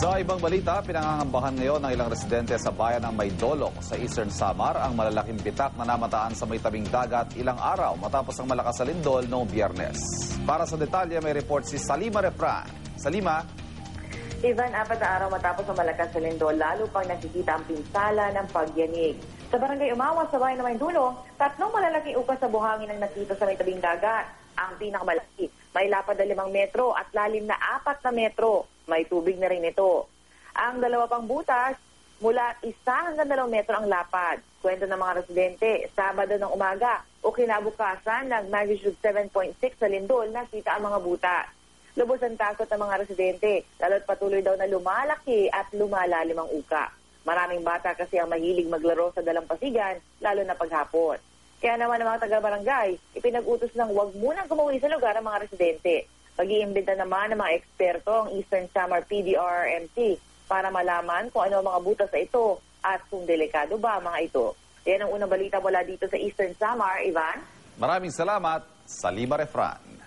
Sa ibang balita, pinangangambahan ngayon ng ilang residente sa bayan ng Maydolok sa Eastern Samar ang malalaking bitak na namataan sa may tabing dagat ilang araw matapos ang malakas na lindol noong Biyernes. Para sa detalye, may report si Salima Refran. Salima? Ivan, 4 na araw matapos ang malakas na lindol, lalo pang nakikita ang pinsala ng pagyanig. Sa barangay Umawa sa bayan ng Maydolok, 3 malalaking ukas sa buhangin ang nakita sa may tabing dagat. Ang pinakamalaki, may lapad na 5 metro at lalim na 4 na metro. May tubig na rin ito. Ang 2 pang butas, mula 1 hanggang 2 metro ang lapad. Kwento ng mga residente, Sabado ng umaga o kinabukasan ng magnitude 7.6 sa lindol, nakita ang mga butas. Lubos ang takot ng mga residente, lalo't patuloy daw na lumalaki at lumalalim ang uka. Maraming bata kasi ang mahilig maglaro sa dalampasigan, lalo na paghapon. Kaya naman ng mga taga-barangay, ipinag-utos ng huwag munang kumuwi sa lugar ang mga residente. Pag-iimbita naman ng mga eksperto ang Eastern Samar PDRRMC para malaman kung ano ang mga butas sa ito at kung delikado ba ang mga ito. Yan ang unang balita mula dito sa Eastern Samar, Ivan. Maraming salamat, Salima Refran.